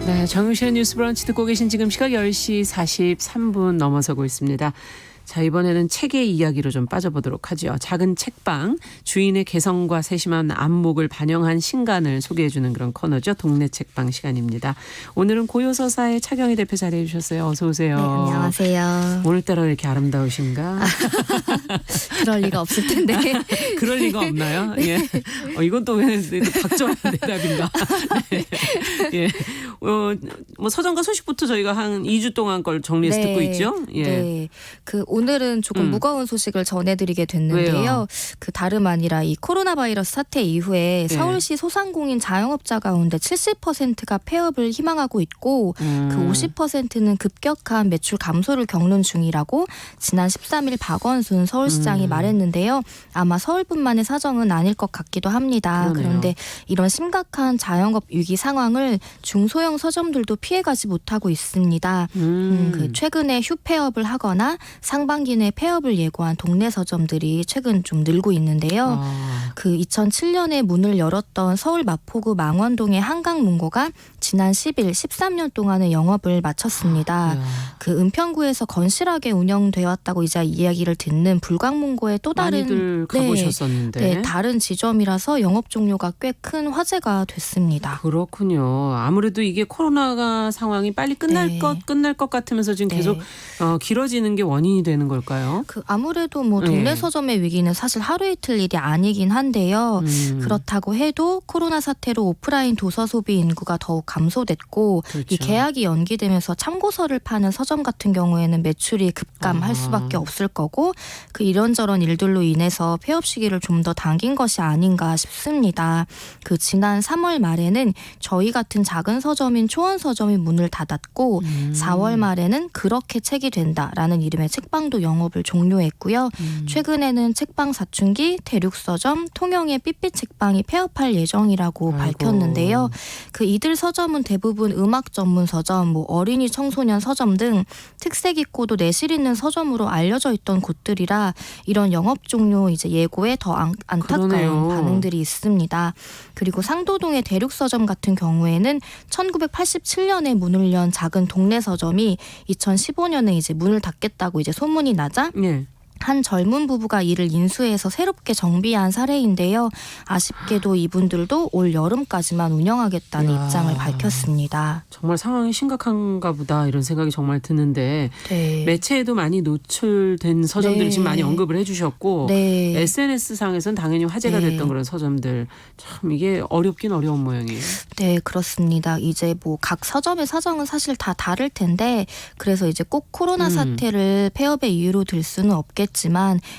네, 정유실의 뉴스 브런치 듣고 계신 지금 시각 10시 43분 넘어서고 있습니다. 자, 이번에는 책의 이야기로 좀 빠져보도록 하죠. 작은 책방, 주인의 개성과 세심한 안목을 반영한 신간을 소개해주는 그런 코너죠. 동네 책방 시간입니다. 오늘은 고요서사의 차경희 대표 자리해 주셨어요. 어서 오세요. 네, 안녕하세요. 오늘따라 왜 이렇게 아름다우신가? 그럴 리가 없을 텐데. 그럴 리가 없나요? 네. 예. 이건 또 왜 박정한 대답인가? 네. 예. 뭐 서점과 소식부터 저희가 한 2주 동안 걸 정리해서 듣고 있죠. 예. 네. 오늘은 조금 무거운 소식을 전해드리게 됐는데요. 왜요? 다름 아니라 이 코로나 바이러스 사태 이후에 서울시 소상공인 자영업자 가운데 70%가 폐업을 희망하고 있고 그 50%는 급격한 매출 감소를 겪는 중이라고 지난 13일 박원순 서울시장이 말했는데요. 아마 서울뿐만의 사정은 아닐 것 같기도 합니다. 그러네요. 그런데 이런 심각한 자영업 위기 상황을 중소형 서점들도 피해가지 못하고 있습니다. 최근에 휴폐업을 하거나 상반기 내 폐업을 예고한 동네 서점들이 최근 좀 늘고 있는데요. 2007년에 문을 열었던 서울 마포구 망원동의 한강문고가 지난 10일 13년 동안의 영업을 마쳤습니다. 은평구에서 건실하게 운영되어 왔다고 이제 이야기를 듣는 불광문고의 또 다른 많이들 가보셨었는데 다른 지점이라서 영업 종료가 꽤 큰 화제가 됐습니다. 그렇군요. 아무래도 이게 코로나 상황이 빨리 끝날 것 같으면서 지금 계속 길어지는 게 원인이 되는 걸까요? 아무래도 뭐 동네 서점의 위기는 사실 하루 이틀 일이 아니긴 한데요. 그렇다고 해도 코로나 사태로 오프라인 도서 소비 인구가 더욱 감소됐고 그렇죠. 이 계약이 연기되면서 참고서를 파는 서점 같은 경우에는 매출이 급감할 수밖에 없을 거고 이런저런 일들로 인해서 폐업 시기를 좀 더 당긴 것이 아닌가 싶습니다. 지난 3월 말에는 저희 같은 작은 서점인 초원 서점이 문을 닫았고 4월 말에는 그렇게 책이 된다라는 이름의 책방도 영업을 종료했고요. 최근에는 책방 사춘기, 대륙서점, 통영의 삐삐 책방이 폐업할 예정이라고 밝혔는데요. 이들 서점은 대부분 음악 전문 서점, 어린이 청소년 서점 등 특색 있고도 내실 있는 서점으로 알려져 있던 곳들이라 이런 영업 종료 예고에 더 안타까운 그러네요. 반응들이 있습니다. 그리고 상도동의 대륙서점 같은 경우에는 1987년에 문을 연 작은 동네 서점이 2015년에 문을 닫겠다고 소문이 나자 한 젊은 부부가 이를 인수해서 새롭게 정비한 사례인데요. 아쉽게도 이분들도 올 여름까지만 운영하겠다는 입장을 밝혔습니다. 정말 상황이 심각한가 보다 이런 생각이 정말 드는데 매체에도 많이 노출된 서점들이 지금 많이 언급을 해주셨고 SNS상에서는 당연히 화제가 됐던 그런 서점들 참 이게 어렵긴 어려운 모양이에요. 네, 그렇습니다. 각 서점의 사정은 사실 다 다를 텐데 그래서 꼭 코로나 사태를 폐업의 이유로 들 수는 없겠지만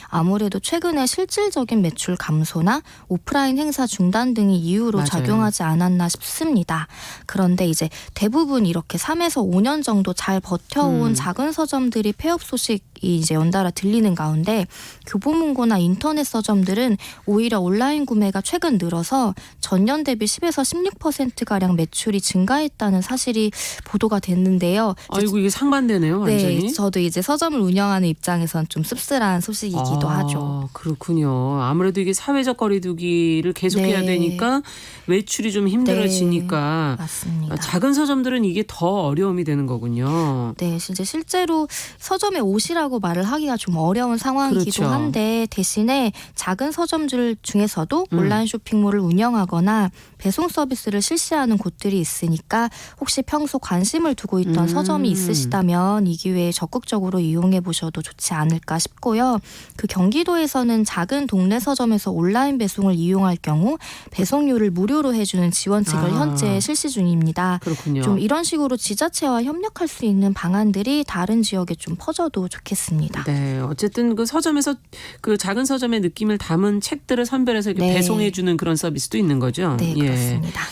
아무래도 최근에 실질적인 매출 감소나 오프라인 행사 중단 등이 이유로 작용하지 않았나 싶습니다. 그런데 대부분 이렇게 3에서 5년 정도 잘 버텨온 작은 서점들이 폐업 소식이 연달아 들리는 가운데 교보문고나 인터넷 서점들은 오히려 온라인 구매가 최근 늘어서 전년 대비 10에서 16%가량 매출이 증가했다는 사실이 보도가 됐는데요. 아이고 이게 상반되네요. 완전히. 네, 저도 서점을 운영하는 입장에선 좀 씁쓸한 소식이기도 하죠. 그렇군요. 아무래도 이게 사회적 거리두기를 계속해야 되니까 매출이 좀 힘들어지니까 맞습니다. 작은 서점들은 이게 더 어려움이 되는 거군요. 네, 실제로 서점에 오시라고 말을 하기가 좀 어려운 상황이기도 한데 대신에 작은 서점들 중에서도 온라인 쇼핑몰을 운영하거나 배송 서비스를 실시하는 곳들이 있으니까 혹시 평소 관심을 두고 있던 서점이 있으시다면 이 기회에 적극적으로 이용해 보셔도 좋지 않을까 싶고요. 경기도에서는 작은 동네 서점에서 온라인 배송을 이용할 경우 배송료를 무료로 해주는 지원책을 현재 실시 중입니다. 그렇군요. 좀 이런 식으로 지자체와 협력할 수 있는 방안들이 다른 지역에 좀 퍼져도 좋겠습니다. 네, 어쨌든 서점에서 작은 서점의 느낌을 담은 책들을 선별해서 이렇게 배송해주는 그런 서비스도 있는 거죠. 네, 그렇습니다.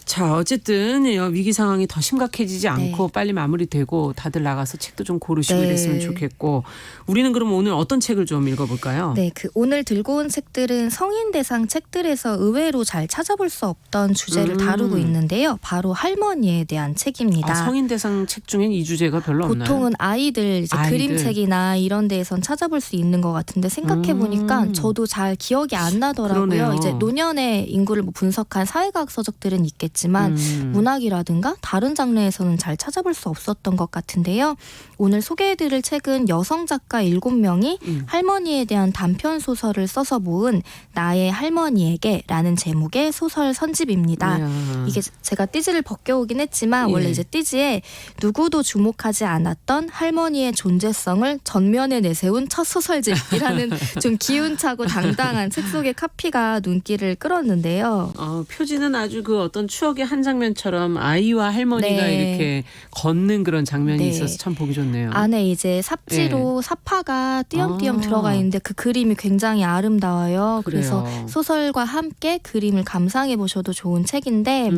자, 어쨌든 위기 상황이 더 심각해지지 않고 빨리 마무리되고 다들 나가서 책도 좀 고르시고 이랬으면 좋겠고 우리는 그럼 오늘 어떤 책을 좀 읽어볼까요? 네, 오늘 들고 온 책들은 성인 대상 책들에서 의외로 잘 찾아볼 수 없던 주제를 다루고 있는데요. 바로 할머니에 대한 책입니다. 성인 대상 책 중엔 이 주제가 별로 없나요? 보통은 아이들 그림책이나 이런 데에선 찾아볼 수 있는 것 같은데 생각해보니까 저도 잘 기억이 안 나더라고요. 그러네요. 노년의 인구를 분석한 사회과학 서적들은 있겠지만 있지만 문학이라든가 다른 장르에서는 잘 찾아볼 수 없었던 것 같은데요. 오늘 소개해드릴 책은 여성 작가 7명이 할머니에 대한 단편 소설을 써서 모은 나의 할머니에게라는 제목의 소설 선집입니다. 이야. 이게 제가 띠지를 벗겨오긴 했지만 예. 원래 이제 띠지에 누구도 주목하지 않았던 할머니의 존재성을 전면에 내세운 첫 소설집이라는 좀 기운차고 당당한 책 속의 카피가 눈길을 끌었는데요. 표지는 아주 그 어떤 추억의 한 장면처럼 아이와 할머니가 네. 이렇게 걷는 그런 장면이 네. 있어서 참 보기 좋네요. 안에 이제 삽지로 사파가 띄엄띄엄 들어가 있는데 그 그림이 굉장히 아름다워요. 그래서 그래요. 소설과 함께 그림을 감상해 보셔도 좋은 책인데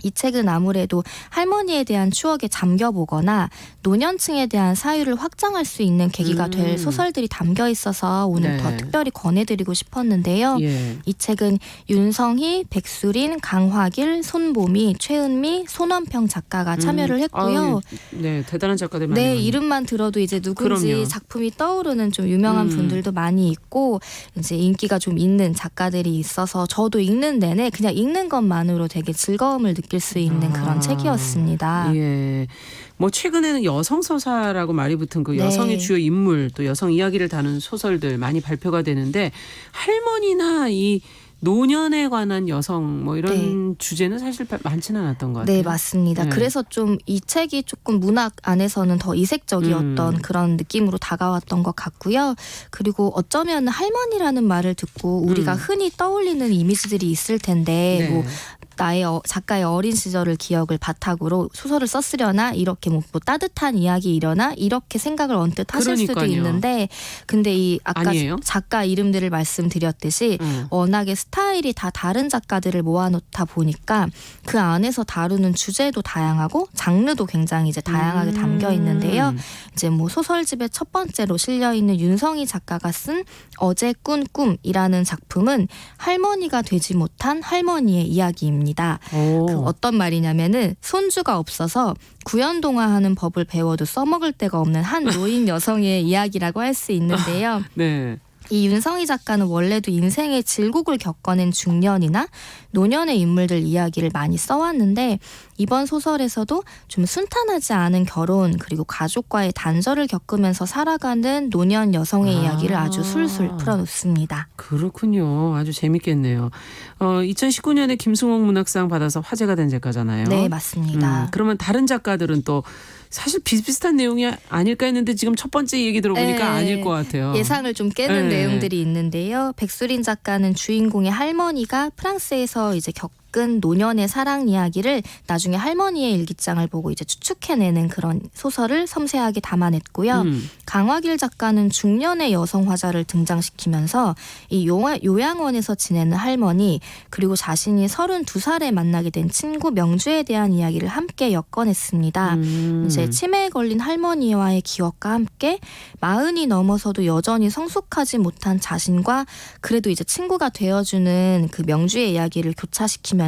이 책은 아무래도 할머니에 대한 추억에 잠겨보거나 노년층에 대한 사유를 확장할 수 있는 계기가 될 소설들이 담겨 있어서 오늘 네. 더 특별히 권해드리고 싶었는데요. 예. 이 책은 윤성희, 백수린, 강화길, 손보미, 최은미, 손원평 작가가 참여를 했고요. 아유, 네, 대단한 작가들 많이. 네, 많이. 이름만 들어도 이제 누군지 그럼요. 작품이 떠오르는 좀 유명한 분들도 많이 있고 이제 인기가 좀 있는 작가들이 있어서 저도 읽는 내내 그냥 읽는 것만으로 되게 즐거움을 느낄 수 있는 그런 책이었습니다. 예. 뭐 최근에는 여성 서사라고 말이 붙은 그 네. 여성의 주요 인물 또 여성 이야기를 다루는 소설들 많이 발표가 되는데 할머니나 이 노년에 관한 여성 뭐 이런 주제는 사실 많지는 않았던 것 같아요. 네, 맞습니다. 네. 그래서 좀 이 책이 조금 문학 안에서는 더 이색적이었던 그런 느낌으로 다가왔던 것 같고요. 그리고 어쩌면 할머니라는 말을 듣고 우리가 흔히 떠올리는 이미지들이 있을 텐데 네. 뭐 나의 작가의 어린 시절을 기억을 바탕으로 소설을 썼으려나 이렇게 뭐 따뜻한 이야기이려나 이렇게 생각을 언뜻 하실 수도 그러니까요. 있는데 근데 이 아까 아니에요? 작가 이름들을 말씀드렸듯이 워낙에 스타일이 다 다른 작가들을 모아놓다 보니까 그 안에서 다루는 주제도 다양하고 장르도 굉장히 이제 다양하게 담겨 있는데요. 이제 뭐 소설집의 첫 번째로 실려 있는 윤성희 작가가 쓴 어제 꾼 꿈이라는 작품은 할머니가 되지 못한 할머니의 이야기입니다. 그 어떤 말이냐면은 손주가 없어서 구연동화하는 법을 배워도 써먹을 데가 없는 한 노인 여성의 이야기라고 할 수 있는데요. 네. 이 윤성희 작가는 원래도 인생의 질곡을 겪어낸 중년이나 노년의 인물들 이야기를 많이 써왔는데 이번 소설에서도 좀 순탄하지 않은 결혼 그리고 가족과의 단절을 겪으면서 살아가는 노년 여성의 이야기를 아주 술술 풀어놓습니다. 그렇군요. 아주 재밌겠네요. 2019년에 김승옥 문학상 받아서 화제가 된 작가잖아요. 네, 맞습니다. 그러면 다른 작가들은 또 사실 비슷비슷한 내용이 아닐까 했는데 지금 첫 번째 얘기 들어보니까 네. 아닐 것 같아요. 예상을 좀 깨는 네. 내용들이 있는데요. 백수린 작가는 주인공의 할머니가 프랑스에서 이제 겪은 노년의 사랑 이야기를 나중에 할머니의 일기장을 보고 이제 추측해내는 그런 소설을 섬세하게 담아냈고요. 강화길 작가는 중년의 여성 화자를 등장시키면서 이 요양원에서 지내는 할머니 그리고 자신이 32살에 만나게 된 친구 명주에 대한 이야기를 함께 엮어냈습니다. 이제 치매에 걸린 할머니와의 기억과 함께 40이 넘어서도 여전히 성숙하지 못한 자신과 그래도 이제 친구가 되어주는 그 명주의 이야기를 교차시키면서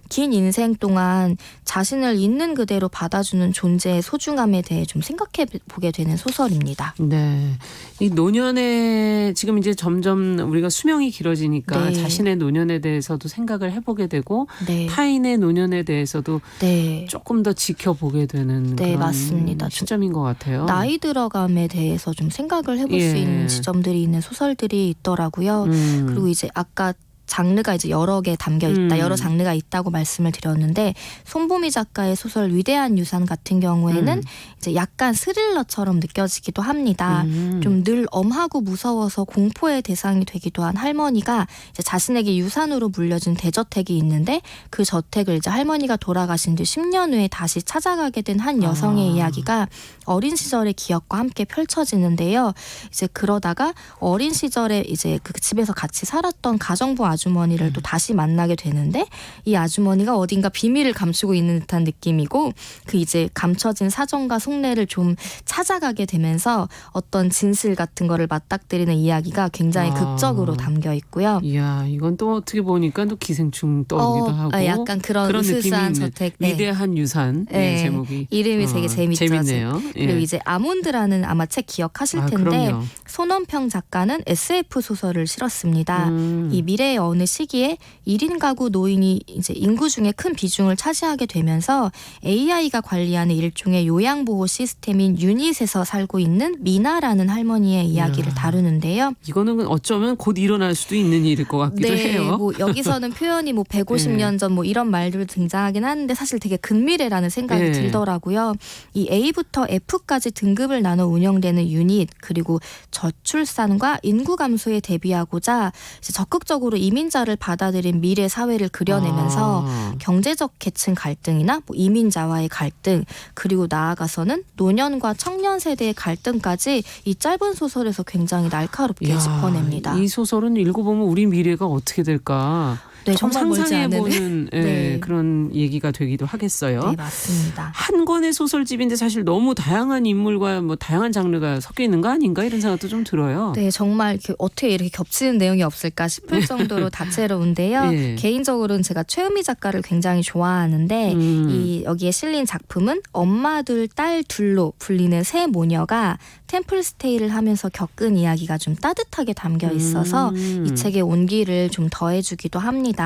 긴 인생 동안 자신을 있는 그대로 받아주는 존재의 소중함에 대해 좀 생각해 보게 되는 소설입니다. 네. 이 노년에 지금 이제 점점 우리가 수명이 길어지니까 네. 자신의 노년에 대해서도 생각을 해보게 되고 네. 타인의 노년에 대해서도 네. 조금 더 지켜보게 되는 네, 그런 맞습니다. 시점인 것 같아요. 나이 들어감에 대해서 좀 생각을 해볼 수 예. 있는 지점들이 있는 소설들이 있더라고요. 그리고 이제 아까 장르가 이제 여러 개 담겨 있다, 여러 장르가 있다고 말씀을 드렸는데 손보미 작가의 소설 위대한 유산 같은 경우에는 이제 약간 스릴러처럼 느껴지기도 합니다. 좀 늘 엄하고 무서워서 공포의 대상이 되기도 한 할머니가 이제 자신에게 유산으로 물려준 대저택이 있는데 그 저택을 이제 할머니가 돌아가신 뒤 10년 후에 다시 찾아가게 된 한 여성의 이야기가 어린 시절의 기억과 함께 펼쳐지는데요. 이제 그러다가 어린 시절에 이제 그 집에서 같이 살았던 가정부 아주머니를 또 다시 만나게 되는데 이 아주머니가 어딘가 비밀을 감추고 있는 듯한 느낌이고 그 이제 감춰진 사정과 속내를 좀 찾아가게 되면서 어떤 진실 같은 거를 맞닥뜨리는 이야기가 굉장히 극적으로 담겨 있고요. 이야, 이건 또 어떻게 보니까 또 기생충 떠오르기도 하고 약간 그런 으스스한 느낌이 저택. 네. 위대한 유산 네. 제목이 이름이 되게 재밌죠. 재밌네요. 그리고 예. 이제 아몬드라는 아마 책 기억하실 텐데 그럼요. 손원평 작가는 SF 소설을 실었습니다. 이 미래의 어느 시기에 1인 가구 노인이 이제 인구 중에 큰 비중을 차지하게 되면서 AI가 관리하는 일종의 요양보호 시스템인 유닛에서 살고 있는 미나라는 할머니의 이야기를 다루는데요. 이거는 어쩌면 곧 일어날 수도 있는 일일 것 같기도 네, 해요. 뭐 여기서는 표현이 뭐 150년 전 뭐 이런 말들 등장하긴 하는데 사실 되게 근미래라는 생각이 네. 들더라고요. 이 A부터 F까지 등급을 나눠 운영되는 유닛 그리고 저출산과 인구 감소에 대비하고자 이제 적극적으로 이민자를 받아들인 미래 사회를 그려내면서 경제적 계층 갈등이나 뭐 이민자와의 갈등 그리고 나아가서는 노년과 청년 세대의 갈등까지 이 짧은 소설에서 굉장히 날카롭게 이야, 짚어냅니다. 이 소설은 읽어보면 우리 미래가 어떻게 될까 네, 좀 정말 멀지 상상해보는 않은. 네. 그런 얘기가 되기도 하겠어요. 네, 맞습니다. 한 권의 소설집인데 사실 너무 다양한 인물과 뭐 다양한 장르가 섞여 있는 거 아닌가 이런 생각도 좀 들어요. 네, 정말 이렇게 어떻게 이렇게 겹치는 내용이 없을까 싶을 정도로 다채로운데요. 예. 개인적으로는 제가 최은미 작가를 굉장히 좋아하는데 이 여기에 실린 작품은 엄마 둘, 딸 둘로 불리는 세 모녀가 템플스테이를 하면서 겪은 이야기가 좀 따뜻하게 담겨 있어서 이 책의 온기를 좀 더해주기도 합니다.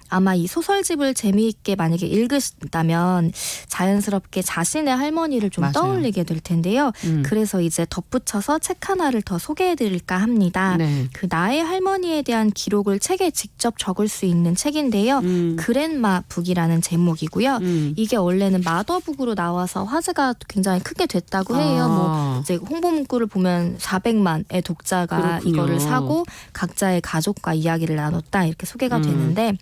아마 이 소설집을 재미있게 만약에 읽으신다면 자연스럽게 자신의 할머니를 좀 맞아요. 떠올리게 될 텐데요. 그래서 이제 덧붙여서 책 하나를 더 소개해드릴까 합니다. 네. 그 나의 할머니에 대한 기록을 책에 직접 적을 수 있는 책인데요. 그랜마 북이라는 제목이고요. 이게 원래는 마더북으로 나와서 화제가 굉장히 크게 됐다고 해요. 뭐 이제 홍보 문구를 보면 400만의 독자가 그렇군요. 이거를 사고 각자의 가족과 이야기를 나눴다 이렇게 소개가 되는데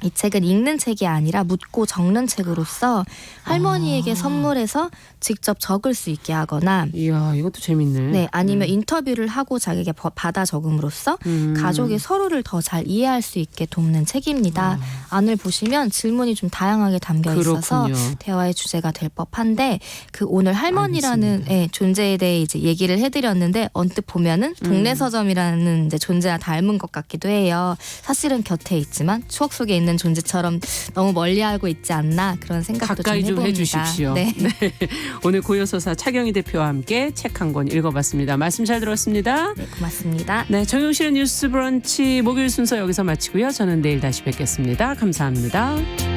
이 책은 읽는 책이 아니라 묻고 적는 책으로서 할머니에게 선물해서 직접 적을 수 있게 하거나 이야, 이것도 재밌네. 네, 아니면 인터뷰를 하고 자기에게 받아 적음으로써 가족의 서로를 더 잘 이해할 수 있게 돕는 책입니다. 안을 보시면 질문이 좀 다양하게 담겨 있어서 그렇군요. 대화의 주제가 될 법한데 그 오늘 할머니라는 존재에 대해 이제 얘기를 해드렸는데 언뜻 보면은 동네 서점이라는 이제 존재와 닮은 것 같기도 해요. 사실은 곁에 있지만 추억 속에 있는 존재처럼 너무 멀리 알고 있지 않나 그런 생각도 가까이 좀 좀 해봅니다. 해주십시오. 네. 오늘 고요서사 차경희 대표와 함께 책 한 권 읽어봤습니다. 말씀 잘 들었습니다. 네, 고맙습니다. 네, 정용실의 뉴스 브런치 목요일 순서 여기서 마치고요. 저는 내일 다시 뵙겠습니다. 감사합니다.